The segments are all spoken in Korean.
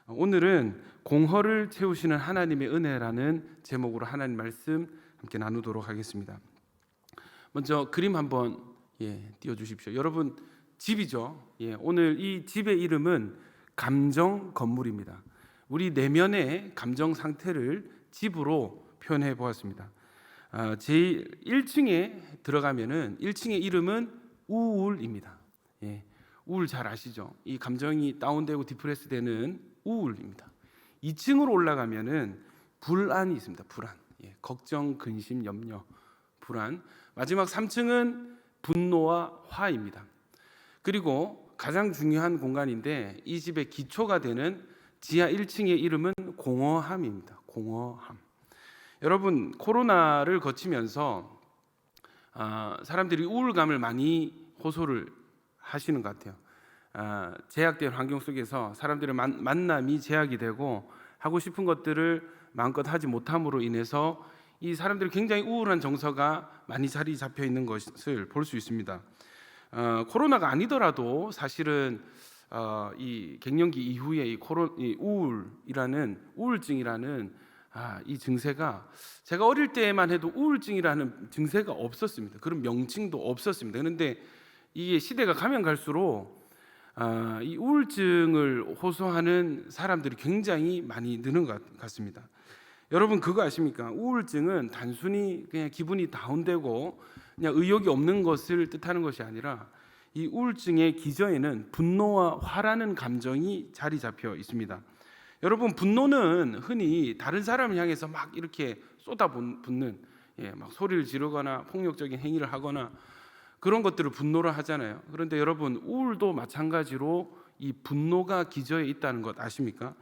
오늘은 공허를 채우시는 하나님의 은혜라는 제목으로 하나님 말씀 함께 나누도록 하겠습니다. 먼저 그림 한번 띄워주십시오. 여러분, 집이죠. 오늘 이 집의 이름은 감정 건물입니다. 우리 내면의 감정 상태를 집으로 표현해 보았습니다. 제 1층에 들어가면은 1층의 이름은 우울입니다. 우울 잘 아시죠? 이 감정이 다운되고 디프레스 되는 우울입니다. 2층으로 올라가면은 불안이 있습니다. 불안, 걱정, 근심, 염려, 불안. 마지막 3층은 분노와 화입니다. 그리고 가장 중요한 공간인데 이 집의 기초가 되는 지하 1층의 이름은 공허함입니다. 공허함. 여러분, 코로나를 거치면서 사람들이 우울감을 많이 호소를 하시는 것 같아요. 제약된 환경 속에서 사람들의 만남이 제약이 되고 하고 싶은 것들을 마음껏 하지 못함으로 인해서 이 사람들이 굉장히 우울한 정서가 많이 자리 잡혀 있는 것을 볼 수 있습니다. 코로나가 아니더라도 사실은 이 갱년기 이후에 이 우울증이라는 이 증세가 제가 어릴 때만 해도 우울증이라는 증세가 없었습니다. 그런 명칭도 없었습니다. 그런데 이게 시대가 가면 갈수록 이 우울증을 호소하는 사람들이 굉장히 많이 느는 것 같습니다. 여러분, 그거 아십니까? 우울증은 단순히 그냥 기분이 다운되고 그냥 의욕이 없는 것을 뜻하는 것이 아니라 이 우울증의 기저에는 분노와 화라는 감정이 자리 잡혀 있습니다. 여러분, 분노는 흔히 다른 사람을 향해서 막 이렇게 쏟아붓는, 막 소리를 지르거나 폭력적인 행위를 하거나 그런 것들을 분노를 하잖아요. 그런데 여러분, 우울도 마찬가지로 이 분노가 기저에 있다는 것 아십니까?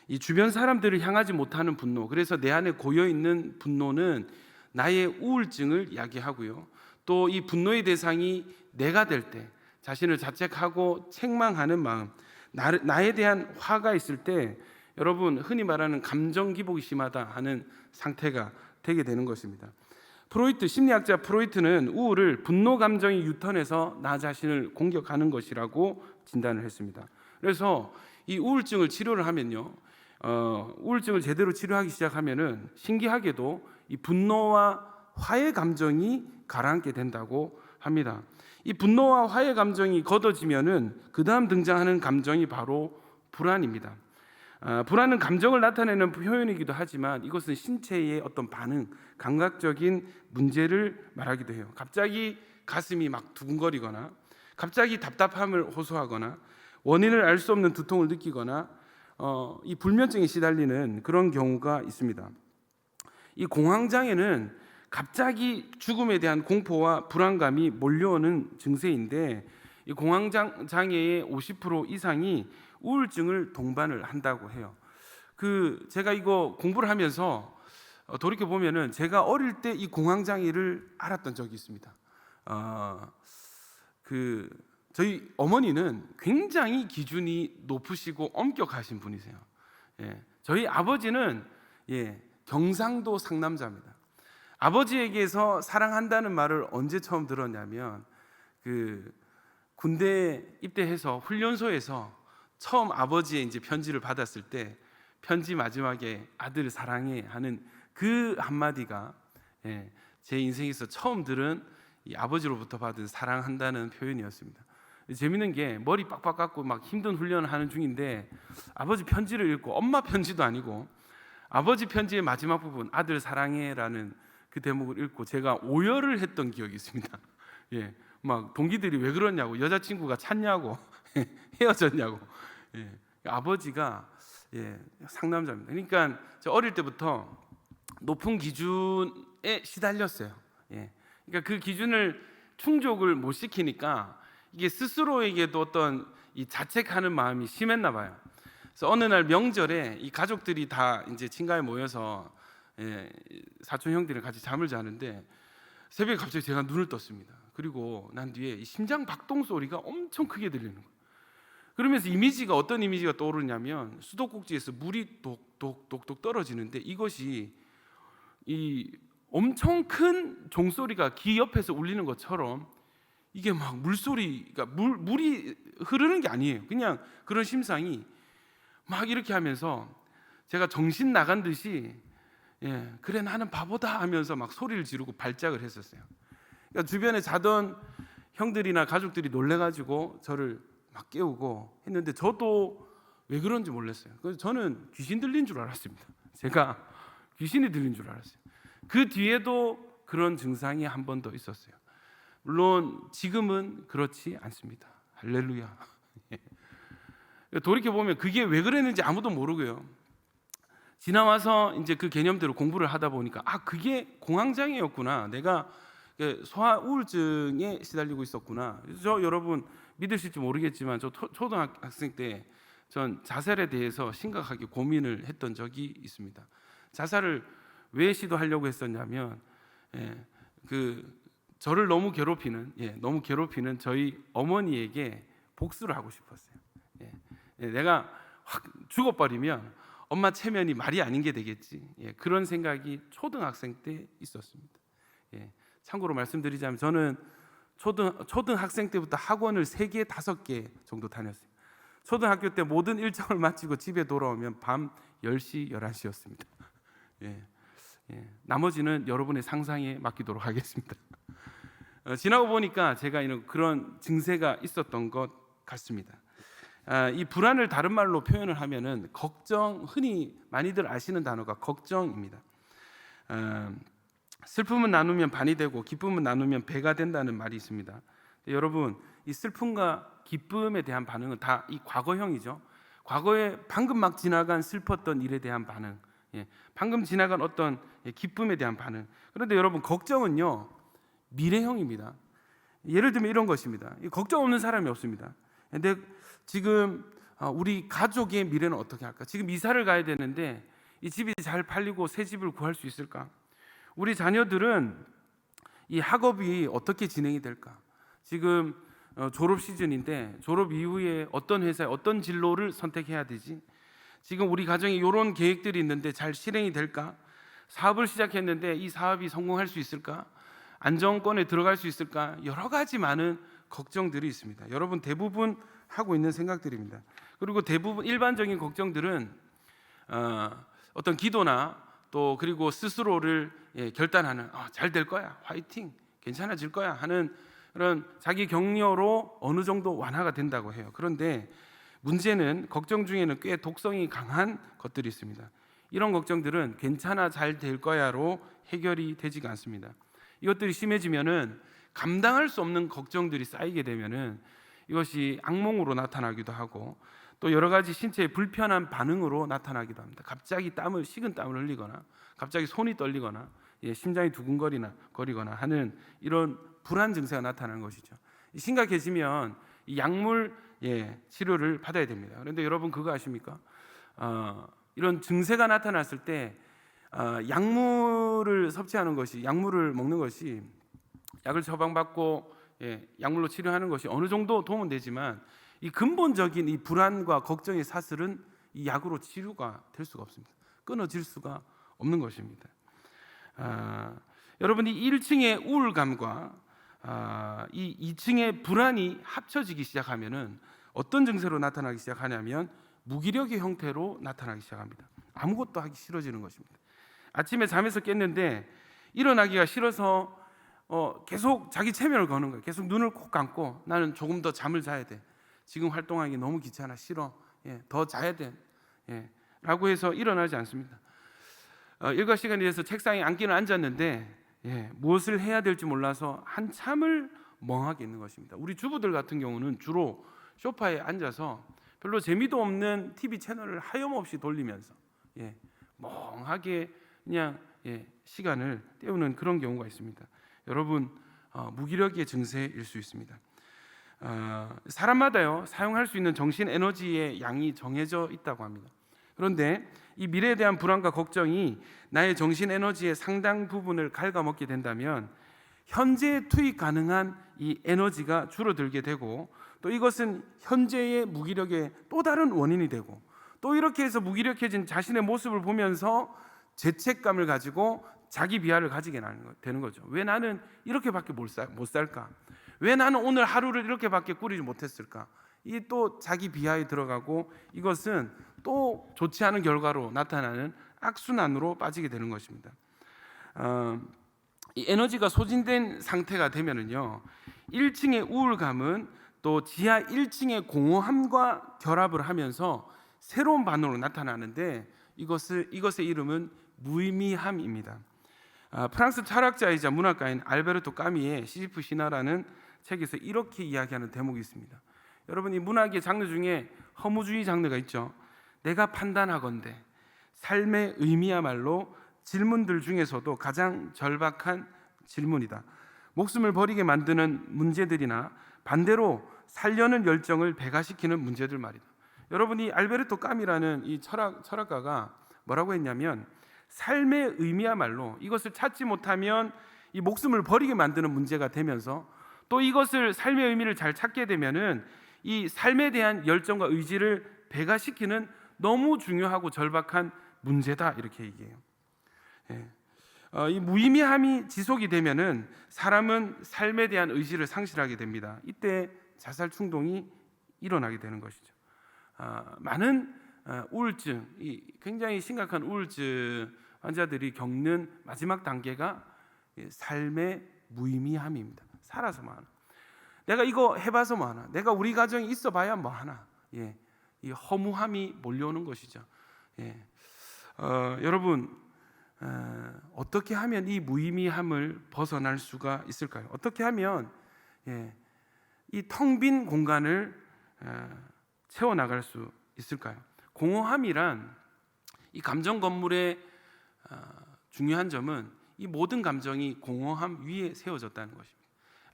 이 주변 사람들을 향하지 못하는 분노, 그래서 내 안에 고여있는 분노는 나의 우울증을 야기하고요, 또 이 분노의 대상이 내가 될 때 자신을 자책하고 책망하는 마음, 나에 대한 화가 있을 때 여러분, 흔히 말하는 감정 기복이 심하다 하는 상태가 되게 되는 것입니다. 심리학자 프로이트는 우울을 분노 감정이 유턴해서 나 자신을 공격하는 것이라고 진단을 했습니다. 그래서 이 우울증을 치료를 하면요, 우울증을 제대로 치료하기 시작하면은 신기하게도 이 분노와 화의 감정이 가라앉게 된다고 합니다. 이 분노와 화의 감정이 걷어지면은 그 다음 등장하는 감정이 바로 불안입니다. 불안은 감정을 나타내는 표현이기도 하지만 이것은 신체의 어떤 반응, 감각적인 문제를 말하기도 해요. 갑자기 가슴이 막 두근거리거나 갑자기 답답함을 호소하거나 원인을 알 수 없는 두통을 느끼거나 이 불면증에 시달리는 그런 경우가 있습니다. 이 공황장애는 갑자기 죽음에 대한 공포와 불안감이 몰려오는 증세인데 이 공황장애의 50% 이상이 우울증을 동반을 한다고 해요. 제가 이거 공부를 하면서 돌이켜 보면은 제가 어릴 때 이 공황장애를 알았던 적이 있습니다. 저희 어머니는 굉장히 기준이 높으시고 엄격하신 분이세요. 저희 아버지는 경상도 상남자입니다. 아버지에게서 사랑한다는 말을 언제 처음 들었냐면 군대 입대해서 훈련소에서 처음 아버지의 이제 편지를 받았을 때 편지 마지막에 아들 사랑해 하는 그 한마디가 제 인생에서 처음 들은 이 아버지로부터 받은 사랑한다는 표현이었습니다. 재밌는 게 머리 빡빡 깎고 막 힘든 훈련을 하는 중인데 아버지 편지를 읽고, 엄마 편지도 아니고 아버지 편지의 마지막 부분 아들 사랑해라는 그 대목을 읽고 제가 오열을 했던 기억이 있습니다. 막 동기들이 왜 그러냐고, 여자친구가 찾냐고 헤어졌냐고. 아버지가 상남자입니다. 그러니까 저 어릴 때부터 높은 기준에 시달렸어요. 그러니까 그 기준을 충족을 못 시키니까 이게 스스로에게도 어떤 이 자책하는 마음이 심했나 봐요. 그래서 어느 날 명절에 이 가족들이 다 이제 친가에 모여서 사촌 형들이랑 같이 잠을 자는데 새벽에 갑자기 제가 눈을 떴습니다. 그리고 난 뒤에 이 심장 박동 소리가 엄청 크게 들리는 거예요. 그러면서 어떤 이미지가 떠오르냐면 수도꼭지에서 물이 독독독독 떨어지는데 이것이 이 엄청 큰 종소리가 귀 옆에서 울리는 것처럼 이게 막 물소리가 물이 흐르는 게 아니에요. 그냥 그런 심상이 막 이렇게 하면서 제가 정신 나간 듯이 그래 나는 바보다 하면서 막 소리를 지르고 발작을 했었어요. 그러니까 주변에 자던 형들이나 가족들이 놀래가지고 저를 막 깨우고 했는데 저도 왜 그런지 몰랐어요. 그래서 저는 귀신 들린 줄 알았습니다. 제가 귀신이 들린 줄 알았어요. 그 뒤에도 그런 증상이 한 번 더 있었어요. 물론 지금은 그렇지 않습니다. 할렐루야. 돌이켜 보면 그게 왜 그랬는지 아무도 모르고요. 지나와서 이제 그 개념대로 공부를 하다 보니까 그게 공황장애였구나. 내가 소아 우울증에 시달리고 있었구나. 저 여러분 믿으실지 모르겠지만 저 초등학생 때 전 자살에 대해서 심각하게 고민을 했던 적이 있습니다. 자살을 왜 시도하려고 했었냐면 저를 너무 괴롭히는 저희 어머니에게 복수를 하고 싶었어요. 내가 확 죽어버리면 엄마 체면이 말이 아닌 게 되겠지. 그런 생각이 초등학생 때 있었습니다. 참고로 말씀드리자면 저는 초등학생 때부터 학원을 3개, 5개 정도 다녔어요. 초등학교 때 모든 일정을 마치고 집에 돌아오면 밤 10시, 11시였습니다. 나머지는 여러분의 상상에 맡기도록 하겠습니다. 지나고 보니까 제가 이런 그런 증세가 있었던 것 같습니다. 이 불안을 다른 말로 표현을 하면은 걱정, 흔히 많이들 아시는 단어가 걱정입니다. 슬픔은 나누면 반이 되고 기쁨은 나누면 배가 된다는 말이 있습니다. 여러분, 이 슬픔과 기쁨에 대한 반응은 다 이 과거형이죠. 과거에 방금 막 지나간 슬펐던 일에 대한 반응, 방금 지나간 어떤 기쁨에 대한 반응. 그런데 여러분, 걱정은요 미래형입니다. 예를 들면 이런 것입니다. 걱정 없는 사람이 없습니다. 근데 지금 우리 가족의 미래는 어떻게 할까? 지금 이사를 가야 되는데 이 집이 잘 팔리고 새 집을 구할 수 있을까? 우리 자녀들은 이 학업이 어떻게 진행이 될까? 지금 졸업 시즌인데 졸업 이후에 어떤 회사에 어떤 진로를 선택해야 되지? 지금 우리 가정에 이런 계획들이 있는데 잘 실행이 될까? 사업을 시작했는데 이 사업이 성공할 수 있을까? 안정권에 들어갈 수 있을까? 여러 가지 많은 걱정들이 있습니다. 여러분 대부분 하고 있는 생각들입니다. 그리고 대부분 일반적인 걱정들은 어떤 기도나 또 그리고 스스로를 결단하는 잘 될 거야, 화이팅, 괜찮아질 거야 하는 그런 자기 격려로 어느 정도 완화가 된다고 해요. 그런데 문제는 걱정 중에는 꽤 독성이 강한 것들이 있습니다. 이런 걱정들은 괜찮아 잘 될 거야로 해결이 되지가 않습니다. 이것들이 심해지면은 감당할 수 없는 걱정들이 쌓이게 되면은 이것이 악몽으로 나타나기도 하고 또 여러 가지 신체의 불편한 반응으로 나타나기도 합니다. 갑자기 식은 땀을 흘리거나 갑자기 손이 떨리거나 심장이 두근거리거나 하는 이런 불안 증세가 나타나는 것이죠. 심각해지면 이 약물 치료를 받아야 됩니다. 그런데 여러분 그거 아십니까? 이런 증세가 나타났을 때 약물을 섭취하는 것이, 약물을 먹는 것이, 약을 처방받고 약물로 치료하는 것이 어느 정도 도움은 되지만 이 근본적인 이 불안과 걱정의 사슬은 이 약으로 치료가 될 수가 없습니다. 끊어질 수가 없는 것입니다. 여러분이 1층의 우울감과 이 2층의 불안이 합쳐지기 시작하면은 어떤 증세로 나타나기 시작하냐면 무기력의 형태로 나타나기 시작합니다. 아무것도 하기 싫어지는 것입니다. 아침에 잠에서 깼는데 일어나기가 싫어서 계속 자기 체면을 거는 거예요. 계속 눈을 꼭 감고 나는 조금 더 잠을 자야 돼. 지금 활동하기 너무 귀찮아, 싫어. 더 자야 돼. 라고 해서 일어나지 않습니다. 일과 시간이 돼서 책상에 앉기는 앉았는데 무엇을 해야 될지 몰라서 한참을 멍하게 있는 것입니다. 우리 주부들 같은 경우는 주로 소파에 앉아서 별로 재미도 없는 TV 채널을 하염없이 돌리면서 멍하게 그냥 시간을 때우는 그런 경우가 있습니다. 여러분 무기력의 증세일 수 있습니다. 사람마다요 사용할 수 있는 정신 에너지의 양이 정해져 있다고 합니다. 그런데 이 미래에 대한 불안과 걱정이 나의 정신 에너지의 상당 부분을 갉아먹게 된다면 현재 투입 가능한 이 에너지가 줄어들게 되고 또 이것은 현재의 무기력의 또 다른 원인이 되고 또 이렇게 해서 무기력해진 자신의 모습을 보면서 죄책감을 가지고 자기 비하를 가지게 되는 거죠. 왜 나는 이렇게밖에 못 살까? 왜 나는 오늘 하루를 이렇게밖에 꾸리지 못했을까? 이 또 자기 비하에 들어가고 이것은 또 좋지 않은 결과로 나타나는 악순환으로 빠지게 되는 것입니다. 이 에너지가 소진된 상태가 되면은요, 1층의 우울감은 또 지하 1층의 공허함과 결합을 하면서 새로운 반응으로 나타나는데 이것의 이름은 무의미함입니다. 프랑스 철학자이자 문학가인 알베르토 까미의 시지프 신화라는 책에서 이렇게 이야기하는 대목이 있습니다. 여러분, 이 문학의 장르 중에 허무주의 장르가 있죠. 내가 판단하건대 삶의 의미야말로 질문들 중에서도 가장 절박한 질문이다. 목숨을 버리게 만드는 문제들이나 반대로 살려는 열정을 배가시키는 문제들 말이다. 여러분이 알베르토 까미라는 이 철학가가 뭐라고 했냐면, 삶의 의미야말로 이것을 찾지 못하면 이 목숨을 버리게 만드는 문제가 되면서, 또 이것을 삶의 의미를 잘 찾게 되면은 이 삶에 대한 열정과 의지를 배가시키는 너무 중요하고 절박한 문제다, 이렇게 얘기해요. 이 무의미함이 지속이 되면은 사람은 삶에 대한 의지를 상실하게 됩니다. 이때 자살 충동이 일어나게 되는 것이죠. 많은 우울증, 굉장히 심각한 우울증 환자들이 겪는 마지막 단계가 삶의 무의미함입니다. 살아서 뭐 하나, 내가 이거 해봐서 뭐 하나, 내가 우리 가정에 있어봐야 뭐 하나, 이 허무함이 몰려오는 것이죠. 여러분, 어떻게 하면 이 무의미함을 벗어날 수가 있을까요? 어떻게 하면 이 텅 빈 공간을 채워나갈 수 있을까요? 공허함이란 이 감정 건물의 중요한 점은 이 모든 감정이 공허함 위에 세워졌다는 것입니다.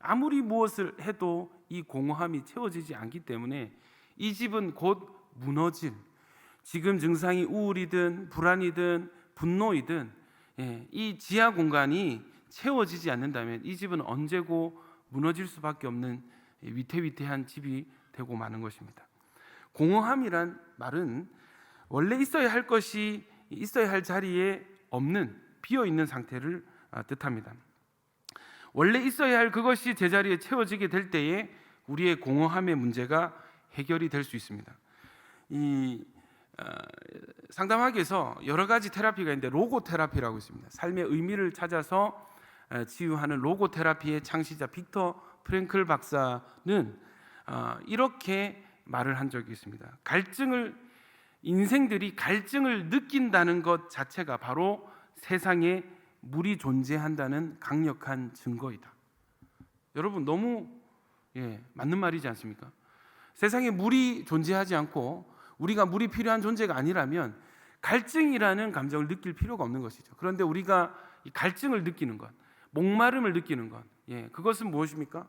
아무리 무엇을 해도 이 공허함이 채워지지 않기 때문에 이 집은 곧 무너질, 지금 증상이 우울이든 불안이든 분노이든 이 지하 공간이 채워지지 않는다면 이 집은 언제고 무너질 수밖에 없는 위태위태한 집이 되고 마는 것입니다. 공허함이란 말은 원래 있어야 할 것이 있어야 할 자리에 없는, 비어있는 상태를 뜻합니다. 원래 있어야 할 그것이 제자리에 채워지게 될 때에 우리의 공허함의 문제가 해결이 될 수 있습니다. 상담학에서 여러 가지 테라피가 있는데 로고 테라피라고 있습니다. 삶의 의미를 찾아서 치유하는 로고 테라피의 창시자 빅터 프랭클 박사는 이렇게 말을 한 적이 있습니다. 인생들이 갈증을 느낀다는 것 자체가 바로 세상에 물이 존재한다는 강력한 증거이다. 여러분, 너무 맞는 말이지 않습니까? 세상에 물이 존재하지 않고 우리가 물이 필요한 존재가 아니라면 갈증이라는 감정을 느낄 필요가 없는 것이죠. 그런데 우리가 이 갈증을 느끼는 것, 목마름을 느끼는 것, 그것은 무엇입니까?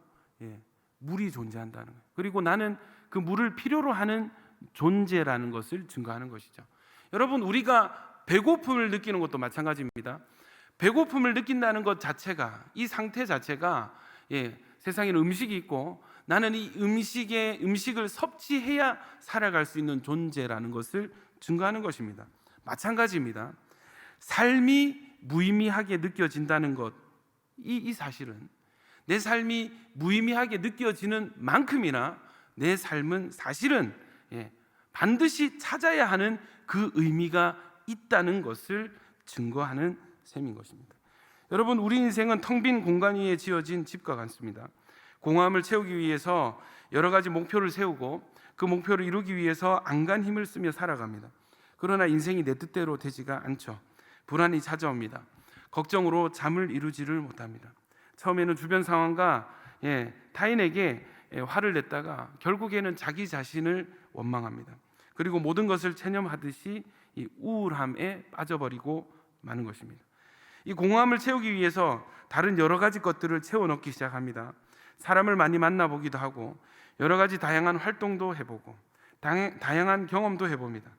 물이 존재한다는 거예요. 그리고 나는 그 물을 필요로 하는 존재라는 것을 증거하는 것이죠. 여러분, 우리가 배고픔을 느끼는 것도 마찬가지입니다. 배고픔을 느낀다는 것 자체가, 이 상태 자체가 세상에는 음식이 있고 나는 이 음식을 섭취해야 살아갈 수 있는 존재라는 것을 증거하는 것입니다. 마찬가지입니다. 삶이 무의미하게 느껴진다는 것, 이 사실은 내 삶이 무의미하게 느껴지는 만큼이나 내 삶은 사실은 반드시 찾아야 하는 그 의미가 있다는 것을 증거하는 셈인 것입니다. 여러분, 우리 인생은 텅 빈 공간 위에 지어진 집과 같습니다. 공허함을 채우기 위해서 여러 가지 목표를 세우고 그 목표를 이루기 위해서 안간 힘을 쓰며 살아갑니다. 그러나 인생이 내 뜻대로 되지가 않죠. 불안이 찾아옵니다. 걱정으로 잠을 이루지를 못합니다. 처음에는 주변 상황과 타인에게 화를 냈다가 결국에는 자기 자신을 원망합니다. 그리고 모든 것을 체념하듯이 이 우울함에 빠져버리고 마는 것입니다. 이 공허함을 채우기 위해서 다른 여러 가지 것들을 채워넣기 시작합니다. 사람을 많이 만나보기도 하고 여러 가지 다양한 활동도 해보고 다양한 경험도 해봅니다.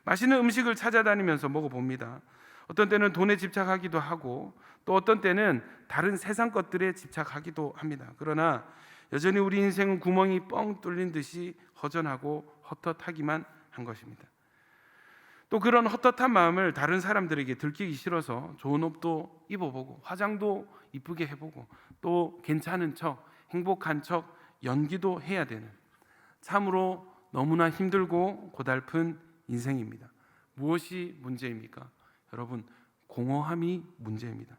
맛있는 음식을 찾아다니면서 먹어봅니다. 어떤 때는 돈에 집착하기도 하고 또 어떤 때는 다른 세상 것들에 집착하기도 합니다. 그러나 여전히 우리 인생은 구멍이 뻥 뚫린 듯이 허전하고 헛헛하기만 한 것입니다. 또 그런 헛헛한 마음을 다른 사람들에게 들키기 싫어서 좋은 옷도 입어보고 화장도 이쁘게 해보고 또 괜찮은 척, 행복한 척 연기도 해야 되는, 참으로 너무나 힘들고 고달픈 인생입니다. 무엇이 문제입니까? 여러분, 공허함이 문제입니다.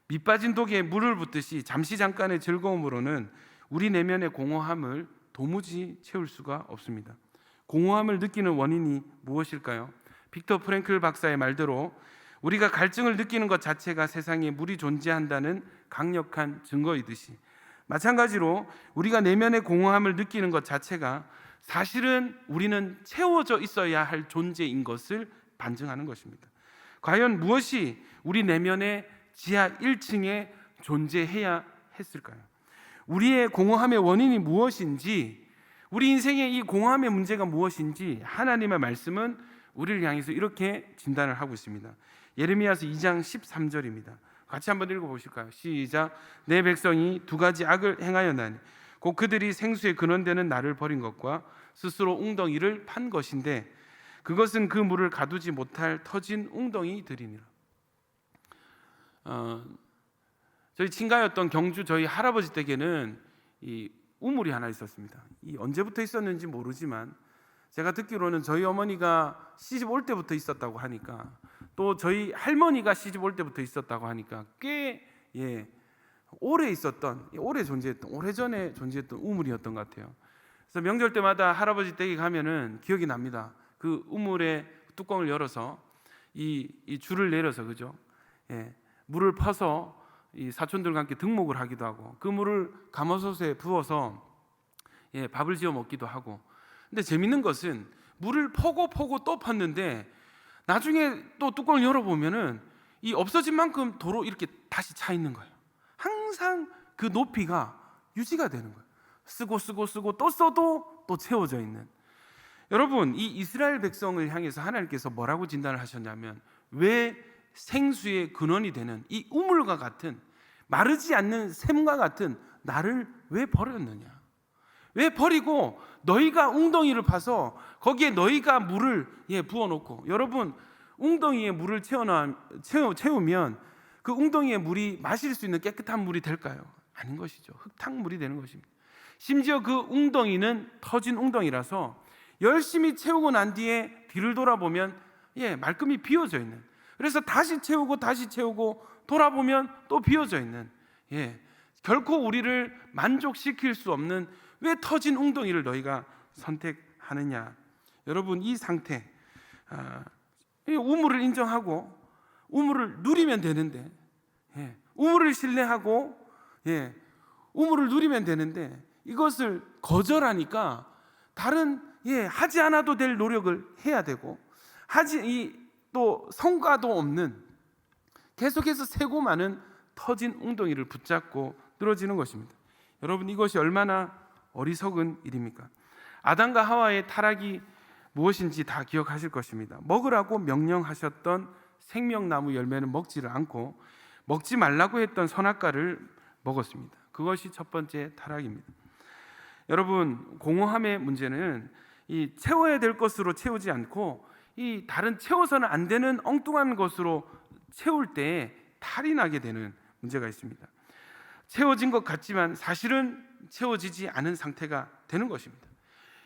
밑 빠진 독에 물을 붓듯이 잠시 잠깐의 즐거움으로는 우리 내면의 공허함을 도무지 채울 수가 없습니다. 공허함을 느끼는 원인이 무엇일까요? 빅터 프랭클 박사의 말대로 우리가 갈증을 느끼는 것 자체가 세상에 물이 존재한다는 강력한 증거이듯이, 마찬가지로 우리가 내면의 공허함을 느끼는 것 자체가 사실은 우리는 채워져 있어야 할 존재인 것을 반증하는 것입니다. 과연 무엇이 우리 내면의 지하 1층에 존재해야 했을까요? 우리의 공허함의 원인이 무엇인지, 우리 인생의 이 공허함의 문제가 무엇인지 하나님의 말씀은 우리를 향해서 이렇게 진단을 하고 있습니다. 예레미야서 2장 13절입니다. 같이 한번 읽어보실까요? 시작. 내 백성이 두 가지 악을 행하였나니 곧 그들이 생수의 근원되는 나를 버린 것과 스스로 웅덩이를 판 것인데 그것은 그 물을 가두지 못할 터진 웅덩이들이니라. 저희 친가였던 경주 저희 할아버지 댁에는 이 우물이 하나 있었습니다. 이 언제부터 있었는지 모르지만 제가 듣기로는 저희 어머니가 시집 올 때부터 있었다고 하니까, 또 저희 할머니가 시집 올 때부터 있었다고 하니까 꽤 오래 있었던, 오래전에 존재했던 우물이었던 것 같아요. 그래서 명절 때마다 할아버지 댁에 가면은 기억이 납니다. 그 우물의 뚜껑을 열어서 이 줄을 내려서, 그죠? 물을 퍼서 이 사촌들과 함께 등목을 하기도 하고, 그 물을 가마솥에 부어서 밥을 지어 먹기도 하고. 근데 재밌는 것은 물을 퍼고 또 팠는데 나중에 또 뚜껑을 열어보면은 이 없어진 만큼 도로 이렇게 다시 차 있는 거예요. 항상 그 높이가 유지가 되는 거예요. 쓰고 또 써도 또 채워져 있는. 여러분, 이 이스라엘 백성을 향해서 하나님께서 뭐라고 진단을 하셨냐면, 왜 생수의 근원이 되는 이 우물과 같은, 마르지 않는 샘과 같은 나를 왜 버렸느냐? 왜 버리고 너희가 웅덩이를 파서 거기에 너희가 물을 부어놓고, 여러분, 웅덩이에 물을 채우면 그 웅덩이의 물이 마실 수 있는 깨끗한 물이 될까요? 아닌 것이죠. 흙탕물이 되는 것입니다. 심지어 그 웅덩이는 터진 웅덩이라서 열심히 채우고 난 뒤에 뒤를 돌아보면 말끔히 비어져 있는, 그래서 다시 채우고 돌아보면 또 비어져 있는, 결코 우리를 만족시킬 수 없는, 왜 터진 웅덩이를 너희가 선택하느냐? 여러분, 이 상태, 우물을 인정하고 우물을 누리면 되는데, 우물을 신뢰하고 우물을 누리면 되는데, 이것을 거절하니까 다른 하지 않아도 될 노력을 해야 되고, 또 성과도 없는, 계속해서 새고 많은 터진 웅덩이를 붙잡고 늘어지는 것입니다. 여러분, 이것이 얼마나 어리석은 일입니까? 아담과 하와의 타락이 무엇인지 다 기억하실 것입니다. 먹으라고 명령하셨던 생명나무 열매는 먹지를 않고 먹지 말라고 했던 선악과를 먹었습니다. 그것이 첫 번째 타락입니다. 여러분, 공허함의 문제는 이 채워야 될 것으로 채우지 않고 이 다른 채워서는 안 되는 엉뚱한 것으로 채울 때 탈이 나게 되는 문제가 있습니다. 채워진 것 같지만 사실은 채워지지 않은 상태가 되는 것입니다.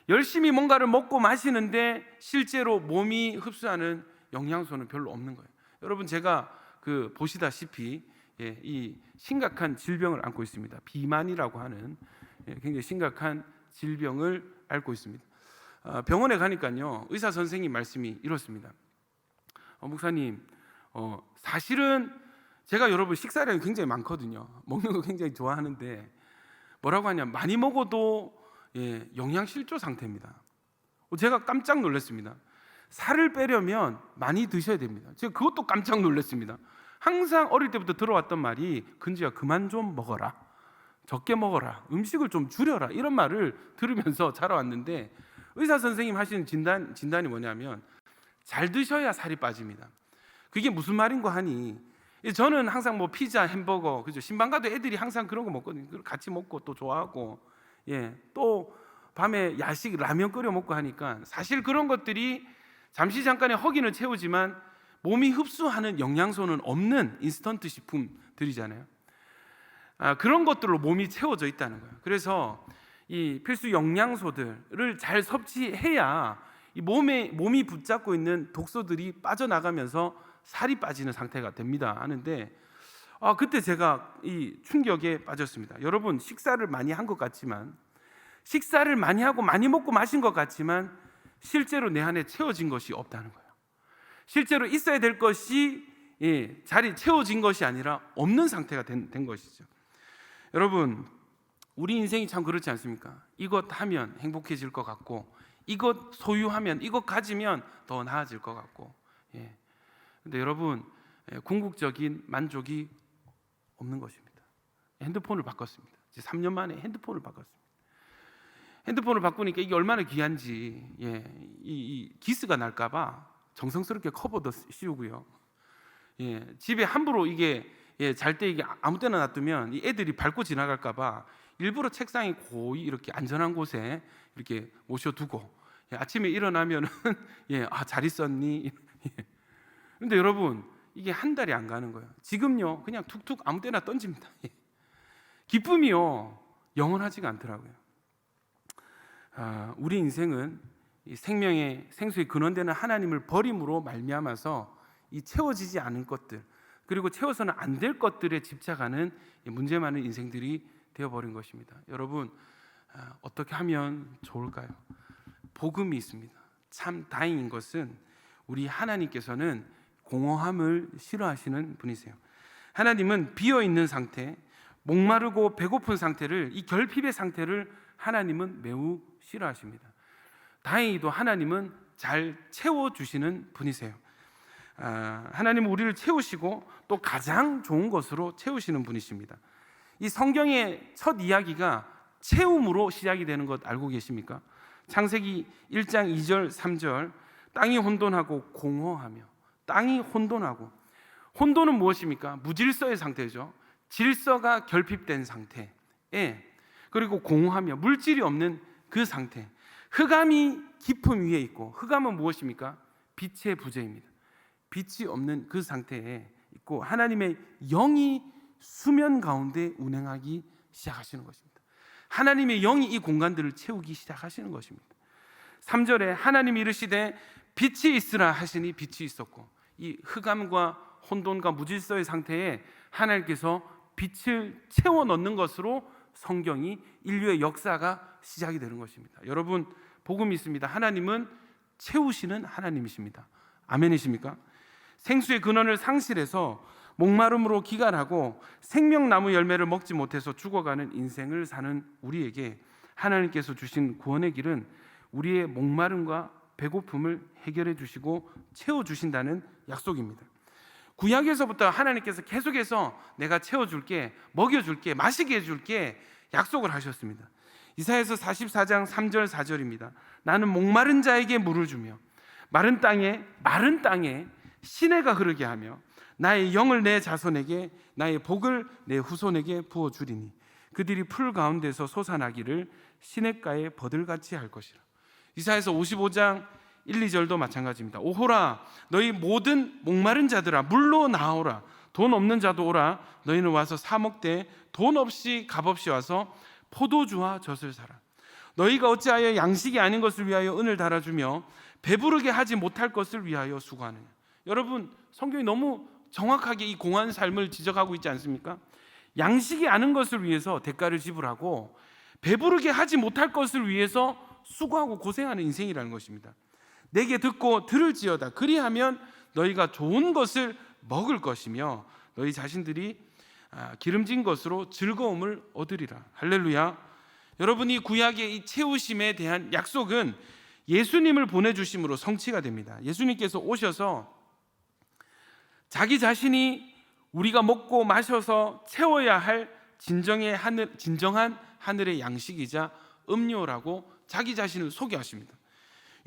열심히 뭔가를 먹고 마시는데 실제로 몸이 흡수하는 영양소는 별로 없는 거예요. 여러분, 제가 보시다시피 이 심각한 질병을 앓고 있습니다. 비만이라고 하는 굉장히 심각한 질병을 앓고 있습니다. 병원에 가니까요, 의사 선생님 말씀이 이렇습니다. 목사님, 사실은 제가 여러분 식사량이 굉장히 많거든요. 먹는 거 굉장히 좋아하는데 뭐라고 하냐, 많이 먹어도 영양실조 상태입니다. 제가 깜짝 놀랐습니다. 살을 빼려면 많이 드셔야 됩니다. 제가 그것도 깜짝 놀랐습니다. 항상 어릴 때부터 들어왔던 말이, 근지야 그만 좀 먹어라, 적게 먹어라, 음식을 좀 줄여라, 이런 말을 들으면서 자라왔는데, 의사 선생님 하시는 진단이 뭐냐면 잘 드셔야 살이 빠집니다. 그게 무슨 말인가 하니, 저는 항상 피자, 햄버거, 그죠? 신방 가도 애들이 항상 그런 거 먹거든요. 같이 먹고 또 좋아하고, 또 밤에 야식 라면 끓여 먹고 하니까, 사실 그런 것들이 잠깐의 허기는 채우지만 몸이 흡수하는 영양소는 없는 인스턴트 식품들이잖아요. 그런 것들로 몸이 채워져 있다는 거예요. 그래서 이 필수 영양소들을 잘 섭취해야 이 몸이 붙잡고 있는 독소들이 빠져나가면서 살이 빠지는 상태가 됩니다. 하는데 그때 제가 이 충격에 빠졌습니다. 여러분, 식사를 많이 한 것 같지만, 식사를 많이 하고 많이 먹고 마신 것 같지만 실제로 내 안에 채워진 것이 없다는 거예요. 실제로 있어야 될 것이 자리 채워진 것이 아니라 없는 상태가 된 것이죠. 여러분, 우리 인생이 참 그렇지 않습니까? 이것 하면 행복해질 것 같고, 이것 소유하면, 이것 가지면 더 나아질 것 같고. 근데 여러분, 궁극적인 만족이 없는 것입니다. 핸드폰을 바꿨습니다. 이제 3년 만에 핸드폰을 바꿨습니다. 핸드폰을 바꾸니까 이게 얼마나 귀한지, 이 기스가 날까봐 정성스럽게 커버도 씌우고요. 집에 함부로 이게 잘 때 이게 아무 때나 놔두면 이 애들이 밟고 지나갈까봐 일부러 책상에 고이 이렇게 안전한 곳에 이렇게 모셔두고, 아침에 일어나면은 잘 있었니? 근데 여러분, 이게 한 달이 안 가는 거예요. 지금요, 그냥 툭툭 아무 때나 던집니다. 기쁨이요, 영원하지가 않더라고요. 우리 인생은 이 생수의 근원되는 하나님을 버림으로 말미암아서 이 채워지지 않은 것들, 그리고 채워서는 안 될 것들에 집착하는 문제 많은 인생들이 되어버린 것입니다. 여러분, 어떻게 하면 좋을까요? 복음이 있습니다. 참 다행인 것은 우리 하나님께서는 공허함을 싫어하시는 분이세요. 하나님은 비어있는 상태, 목마르고 배고픈 상태를, 이 결핍의 상태를 하나님은 매우 싫어하십니다. 다행히도 하나님은 잘 채워주시는 분이세요. 하나님은 우리를 채우시고 또 가장 좋은 것으로 채우시는 분이십니다. 이 성경의 첫 이야기가 채움으로 시작이 되는 것 알고 계십니까? 창세기 1장 2절 3절, 땅이 혼돈하고 공허하며. 땅이 혼돈하고, 혼돈은 무엇입니까? 무질서의 상태죠. 질서가 결핍된 상태. 그리고 공허하며, 물질이 없는 그 상태. 흑암이 깊음 위에 있고, 흑암은 무엇입니까? 빛의 부재입니다. 빛이 없는 그 상태에 있고, 하나님의 영이 수면 가운데 운행하기 시작하시는 것입니다. 하나님의 영이 이 공간들을 채우기 시작하시는 것입니다. 3절에 하나님이 이르시되 빛이 있으라 하시니 빛이 있었고, 이 흑암과 혼돈과 무질서의 상태에 하나님께서 빛을 채워 넣는 것으로 성경이, 인류의 역사가 시작이 되는 것입니다. 여러분, 복음이 있습니다. 하나님은 채우시는 하나님이십니다. 아멘이십니까? 생수의 근원을 상실해서 목마름으로 기갈하고 생명나무 열매를 먹지 못해서 죽어가는 인생을 사는 우리에게 하나님께서 주신 구원의 길은 우리의 목마름과 배고픔을 해결해 주시고 채워 주신다는 약속입니다. 구약에서부터 하나님께서 계속해서 내가 채워줄게, 먹여줄게, 마시게 해줄게 약속을 하셨습니다. 이사야서 44장 3절 4절입니다. 나는 목마른 자에게 물을 주며 마른 땅에 시내가 흐르게 하며 나의 영을 내 자손에게, 나의 복을 내 후손에게 부어주리니 그들이 풀 가운데서 솟아나기를 시냇가에 버들같이 할 것이라. 이사야서 55장 1, 2절도 마찬가지입니다. 오호라, 너희 모든 목마른 자들아, 물로 나오라. 돈 없는 자도 오라. 너희는 와서 사 먹되 돈 없이 값없이 와서 포도주와 젖을 사라. 너희가 어찌하여 양식이 아닌 것을 위하여 은을 달아주며 배부르게 하지 못할 것을 위하여 수고하느냐. 여러분, 성경이 너무 정확하게 이 공허한 삶을 지적하고 있지 않습니까? 양식이 아닌 것을 위해서 대가를 지불하고 배부르게 하지 못할 것을 위해서 수고하고 고생하는 인생이라는 것입니다. 내게 듣고 들을지어다. 그리하면 너희가 좋은 것을 먹을 것이며 너희 자신들이 기름진 것으로 즐거움을 얻으리라. 할렐루야. 여러분, 이 구약의 이 채우심에 대한 약속은 예수님을 보내주심으로 성취가 됩니다. 예수님께서 오셔서 자기 자신이 우리가 먹고 마셔서 채워야 할 진정한 하늘의 양식이자 음료라고 자기 자신을 소개하십니다.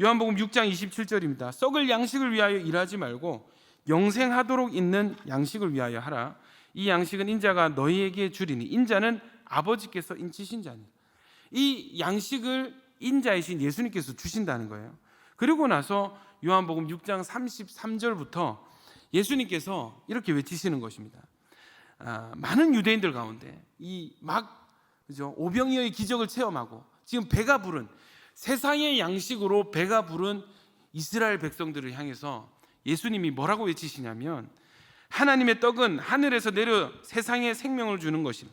요한복음 6장 27절입니다. 썩을 양식을 위하여 일하지 말고 영생하도록 있는 양식을 위하여 하라. 이 양식은 인자가 너희에게 주리니 인자는 아버지께서 인치신 자니. 이 양식을 인자이신 예수님께서 주신다는 거예요. 그리고 나서 요한복음 6장 33절부터 예수님께서 이렇게 외치시는 것입니다. 많은 유대인들 가운데 이 오병이어의 기적을 체험하고 지금 배가 부른, 세상의 양식으로 배가 부른 이스라엘 백성들을 향해서 예수님이 뭐라고 외치시냐면 하나님의 떡은 하늘에서 내려 세상에 생명을 주는 것이라.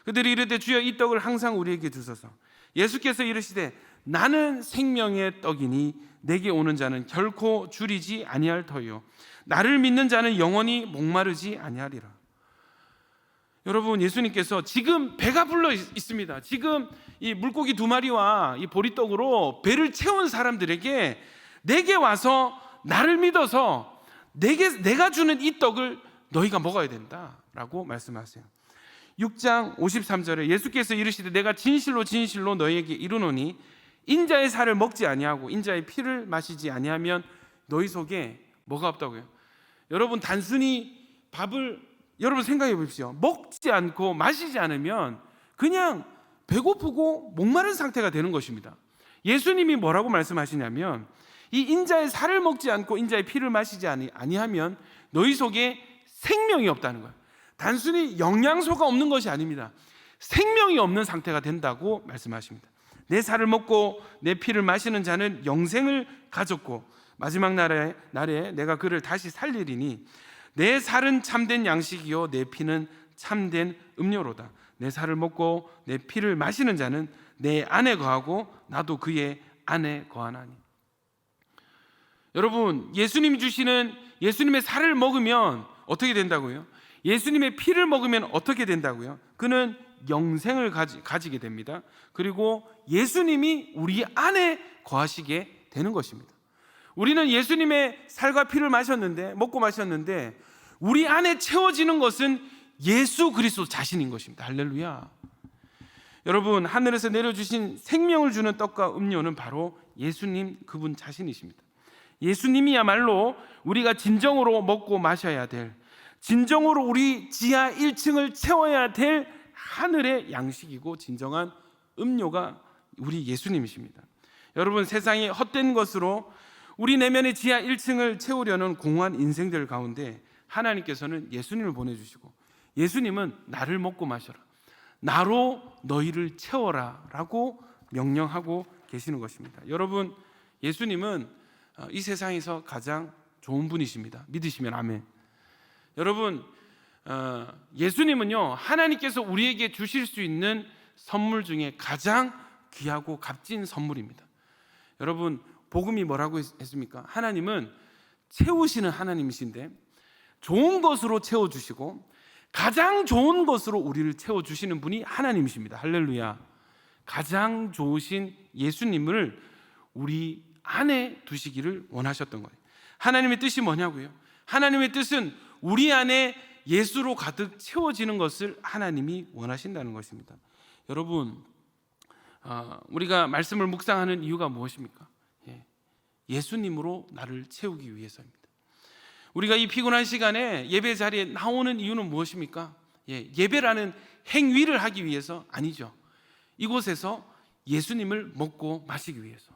그들이 이르되 주여 이 떡을 항상 우리에게 주소서. 예수께서 이르시되 나는 생명의 떡이니 내게 오는 자는 결코 줄이지 아니할 터요 나를 믿는 자는 영원히 목마르지 아니하리라. 여러분, 예수님께서 지금 배가 불러 있습니다. 지금 이 물고기 2마리와 이 보리떡으로 배를 채운 사람들에게 내게 와서 나를 믿어서 내가 주는 이 떡을 너희가 먹어야 된다라고 말씀하세요. 6장 53절에 예수께서 이르시되 내가 진실로 진실로 너희에게 이르노니 인자의 살을 먹지 아니하고 인자의 피를 마시지 아니하면 너희 속에 뭐가 없다고요? 여러분, 단순히 밥을 여러분 생각해 보십시오. 먹지 않고 마시지 않으면 그냥 배고프고 목마른 상태가 되는 것입니다. 예수님이 뭐라고 말씀하시냐면 이 인자의 살을 먹지 않고 인자의 피를 마시지 아니하면 너희 속에 생명이 없다는 거예요. 단순히 영양소가 없는 것이 아닙니다. 생명이 없는 상태가 된다고 말씀하십니다. 내 살을 먹고 내 피를 마시는 자는 영생을 가졌고 마지막 날에 내가 그를 다시 살리리니 내 살은 참된 양식이요 내 피는 참된 음료로다. 내 살을 먹고 내 피를 마시는 자는 내 안에 거하고 나도 그의 안에 거하나니. 여러분, 예수님이 주시는 예수님의 살을 먹으면 어떻게 된다고요? 예수님의 피를 먹으면 어떻게 된다고요? 그는 영생을 가지게 됩니다. 그리고 예수님이 우리 안에 거하시게 되는 것입니다. 우리는 예수님의 살과 피를 먹고 마셨는데 우리 안에 채워지는 것은 예수 그리스도 자신인 것입니다. 할렐루야. 여러분, 하늘에서 내려주신 생명을 주는 떡과 음료는 바로 예수님 그분 자신이십니다. 예수님이야말로 우리가 진정으로 먹고 마셔야 될, 진정으로 우리 지하 1층을 채워야 될 하늘의 양식이고 진정한 음료가 우리 예수님이십니다. 여러분, 세상이 헛된 것으로 우리 내면의 지하 1층을 채우려는 공허한 인생들 가운데 하나님께서는 예수님을 보내주시고 예수님은 나를 먹고 마셔라, 나로 너희를 채워라 라고 명령하고 계시는 것입니다. 여러분, 예수님은 이 세상에서 가장 좋은 분이십니다. 믿으시면 아멘. 여러분, 예수님은요 하나님께서 우리에게 주실 수 있는 선물 중에 가장 귀하고 값진 선물입니다. 여러분, 복음이 뭐라고 했습니까? 하나님은 채우시는 하나님이신데 좋은 것으로 채워주시고 가장 좋은 것으로 우리를 채워주시는 분이 하나님이십니다. 할렐루야. 가장 좋으신 예수님을 우리 안에 두시기를 원하셨던 거예요. 하나님의 뜻이 뭐냐고요? 하나님의 뜻은 우리 안에 예수로 가득 채워지는 것을 하나님이 원하신다는 것입니다. 여러분, 우리가 말씀을 묵상하는 이유가 무엇입니까? 예수님으로 나를 채우기 위해서입니다. 우리가 이 피곤한 시간에 예배 자리에 나오는 이유는 무엇입니까? 예배라는 행위를 하기 위해서 아니죠. 이곳에서 예수님을 먹고 마시기 위해서.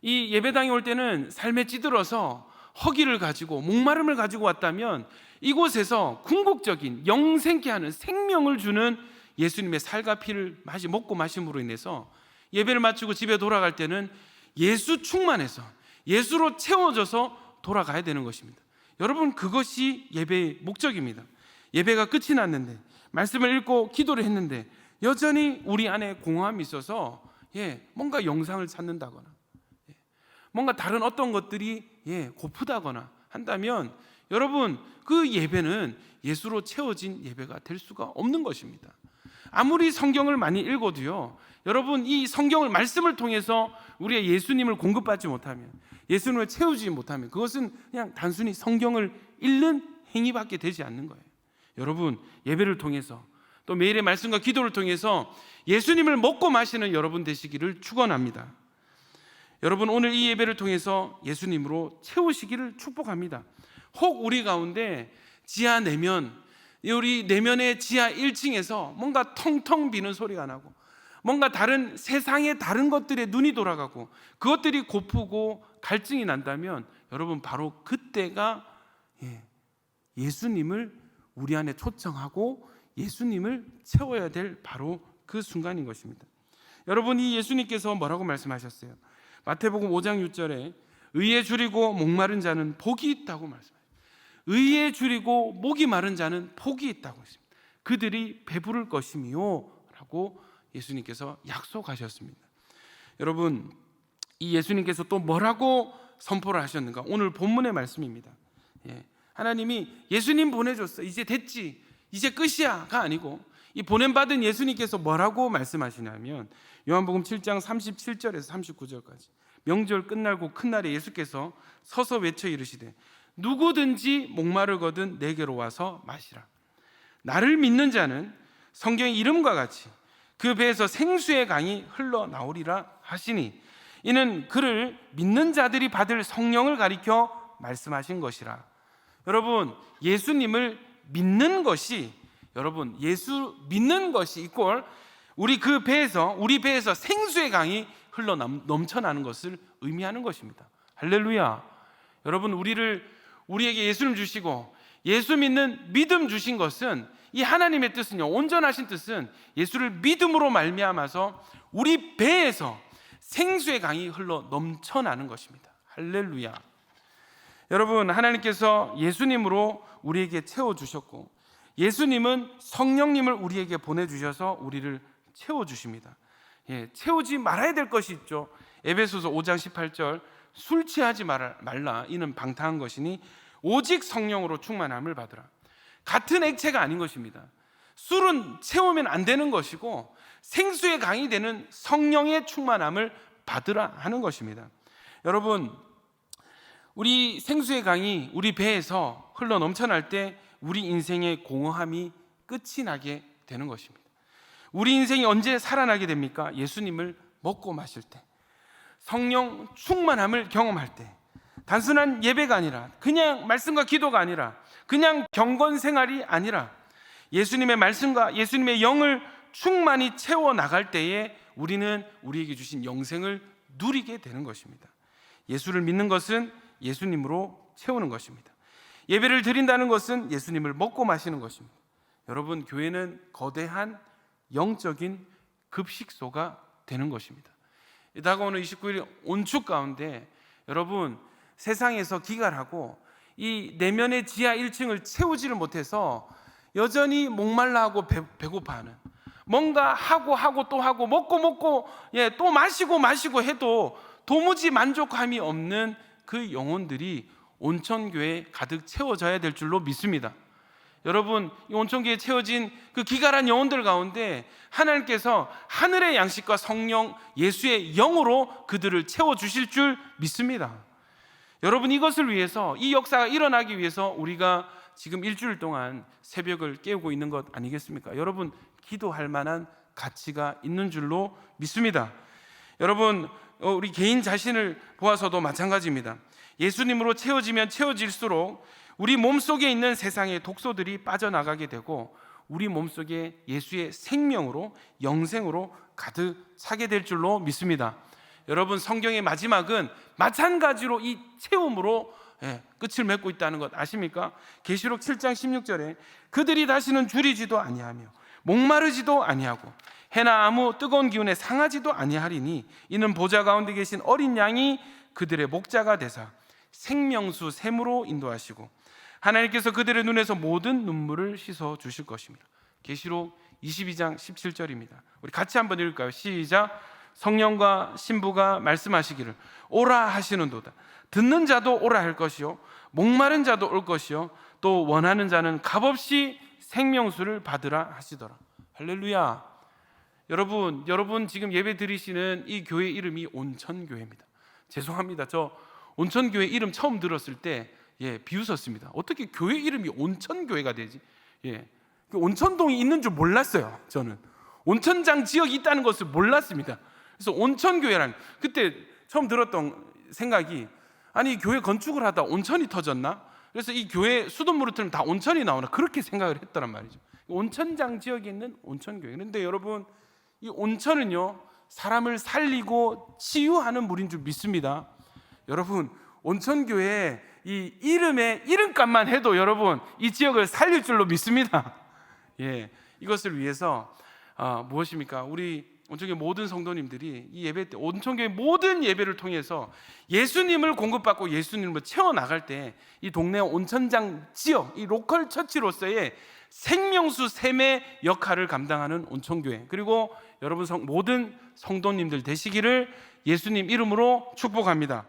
이 예배당에 올 때는 삶에 찌들어서 허기를 가지고 목마름을 가지고 왔다면 이곳에서 궁극적인 영생케 하는 생명을 주는 예수님의 살과 피를 먹고 마심으로 인해서 예배를 마치고 집에 돌아갈 때는 예수 충만해서 예수로 채워져서 돌아가야 되는 것입니다. 여러분, 그것이 예배의 목적입니다. 예배가 끝이 났는데 말씀을 읽고 기도를 했는데 여전히 우리 안에 공허함이 있어서 뭔가 영상을 찾는다거나 뭔가 다른 어떤 것들이 고프다거나 한다면 여러분, 그 예배는 예수로 채워진 예배가 될 수가 없는 것입니다. 아무리 성경을 많이 읽어도요, 여러분, 이 성경을 말씀을 통해서 우리가 예수님을 공급받지 못하면, 예수님을 채우지 못하면 그것은 그냥 단순히 성경을 읽는 행위밖에 되지 않는 거예요. 여러분, 예배를 통해서 또 매일의 말씀과 기도를 통해서 예수님을 먹고 마시는 여러분 되시기를 축원합니다. 여러분, 오늘 이 예배를 통해서 예수님으로 채우시기를 축복합니다. 혹 우리 가운데 지하 내면, 우리 내면의 지하 1층에서 뭔가 텅텅 비는 소리가 나고 뭔가 다른 세상의 다른 것들에 눈이 돌아가고 그것들이 고프고 갈증이 난다면 여러분, 바로 그때가 예수님을 우리 안에 초청하고 예수님을 채워야 될 바로 그 순간인 것입니다. 여러분, 이 예수님께서 뭐라고 말씀하셨어요? 마태복음 5장 6절에 의에 줄이고 목마른 자는 복이 있다고 말씀하십니다. 의에 줄이고 목이 마른 자는 복이 있다고 했습니다. 그들이 배부를 것이미요 라고 예수님께서 약속하셨습니다. 여러분, 이 예수님께서 또 뭐라고 선포를 하셨는가? 오늘 본문의 말씀입니다. 하나님이 예수님 보내줬어, 이제 됐지, 이제 끝이야가 아니고 이 보냄받은 예수님께서 뭐라고 말씀하시냐면 요한복음 7장 37절에서 39절까지 명절 끝날고 큰 날에 예수께서 서서 외쳐 이르시되 누구든지 목마르거든 내게로 와서 마시라. 나를 믿는 자는 성경의 이름과 같이 그 배에서 생수의 강이 흘러나오리라 하시니 이는 그를 믿는 자들이 받을 성령을 가리켜 말씀하신 것이라. 여러분, 예수님을 믿는 것이, 여러분, 예수 믿는 것이 이꼴 우리 배에서 생수의 강이 흘러 넘쳐나는 것을 의미하는 것입니다. 할렐루야. 여러분, 우리에게 예수님 주시고 예수 믿는 믿음 주신 것은, 이 하나님의 뜻은요, 온전하신 뜻은 예수를 믿음으로 말미암아서 우리 배에서 생수의 강이 흘러 넘쳐나는 것입니다. 할렐루야. 여러분, 하나님께서 예수님으로 우리에게 채워주셨고 예수님은 성령님을 우리에게 보내주셔서 우리를 채워주십니다. 채우지 말아야 될 것이 있죠. 에베소서 5장 18절 술 취하지 말라 이는 방탕한 것이니 오직 성령으로 충만함을 받으라. 같은 액체가 아닌 것입니다. 술은 채우면 안 되는 것이고 생수의 강이 되는 성령의 충만함을 받으라 하는 것입니다. 여러분, 우리 생수의 강이 우리 배에서 흘러 넘쳐날 때 우리 인생의 공허함이 끝이 나게 되는 것입니다. 우리 인생이 언제 살아나게 됩니까? 예수님을 먹고 마실 때, 성령 충만함을 경험할 때, 단순한 예배가 아니라, 그냥 말씀과 기도가 아니라, 그냥 경건 생활이 아니라 예수님의 말씀과 예수님의 영을 충만히 채워 나갈 때에 우리는 우리에게 주신 영생을 누리게 되는 것입니다. 예수를 믿는 것은 예수님으로 채우는 것입니다. 예배를 드린다는 것은 예수님을 먹고 마시는 것입니다. 여러분, 교회는 거대한 영적인 급식소가 되는 것입니다. 다가오는 29일 온축 가운데 여러분, 세상에서 기갈하고 이 내면의 지하 1층을 채우지를 못해서 여전히 목말라하고 배고파하는, 뭔가 하고 또 하고 먹고 또 마시고 해도 도무지 만족함이 없는 그 영혼들이 온천교회에 가득 채워져야 될 줄로 믿습니다. 여러분, 이 온천교회에 채워진 그 기갈한 영혼들 가운데 하나님께서 하늘의 양식과 성령 예수의 영으로 그들을 채워주실 줄 믿습니다. 여러분, 이것을 위해서, 이 역사가 일어나기 위해서 우리가 지금 일주일 동안 새벽을 깨우고 있는 것 아니겠습니까? 여러분, 기도할 만한 가치가 있는 줄로 믿습니다. 여러분, 우리 개인 자신을 보아서도 마찬가지입니다. 예수님으로 채워지면 채워질수록 우리 몸속에 있는 세상의 독소들이 빠져나가게 되고 우리 몸속에 예수의 생명으로, 영생으로 가득 차게 될 줄로 믿습니다. 여러분, 성경의 마지막은 마찬가지로 이 채움으로 끝을 맺고 있다는 것 아십니까? 계시록 7장 16절에 그들이 다시는 줄이지도 아니하며 목마르지도 아니하고 해나 아무 뜨거운 기운에 상하지도 아니하리니 이는 보좌 가운데 계신 어린 양이 그들의 목자가 되사 생명수 샘으로 인도하시고 하나님께서 그들의 눈에서 모든 눈물을 씻어 주실 것입니다. 계시록 22장 17절입니다. 우리 같이 한번 읽을까요? 시작. 성령과 신부가 말씀하시기를 오라 하시는도다. 듣는 자도 오라 할 것이요 목마른 자도 올 것이요 또 원하는 자는 값없이 생명수를 받으라 하시더라. 할렐루야. 여러분 지금 예배 드리시는 이 교회 이름이 온천교회입니다. 죄송합니다. 저 온천교회 이름 처음 들었을 때 비웃었습니다. 어떻게 교회 이름이 온천교회가 되지? 그 온천동이 있는 줄 몰랐어요. 저는 온천장 지역이 있다는 것을 몰랐습니다. 그래서 온천교회라는, 그때 처음 들었던 생각이, 아니 교회 건축을 하다 온천이 터졌나? 그래서 이 교회 수돗물을 틀면 다 온천이 나오나? 그렇게 생각을 했더란 말이죠. 온천장 지역에 있는 온천교회. 그런데 여러분, 이 온천은요 사람을 살리고 치유하는 물인 줄 믿습니다. 여러분, 온천교회 이 이름값만 해도 여러분 이 지역을 살릴 줄로 믿습니다. 이것을 위해서 무엇입니까? 우리 온천교회 모든 성도님들이 이 예배 때 온천교회 모든 예배를 통해서 예수님을 공급받고 예수님을 채워나갈 때 이 동네 온천장 지역, 이 로컬 처치로서의 생명수 샘의 역할을 감당하는 온천교회, 그리고 여러분 모든 성도님들 되시기를 예수님 이름으로 축복합니다.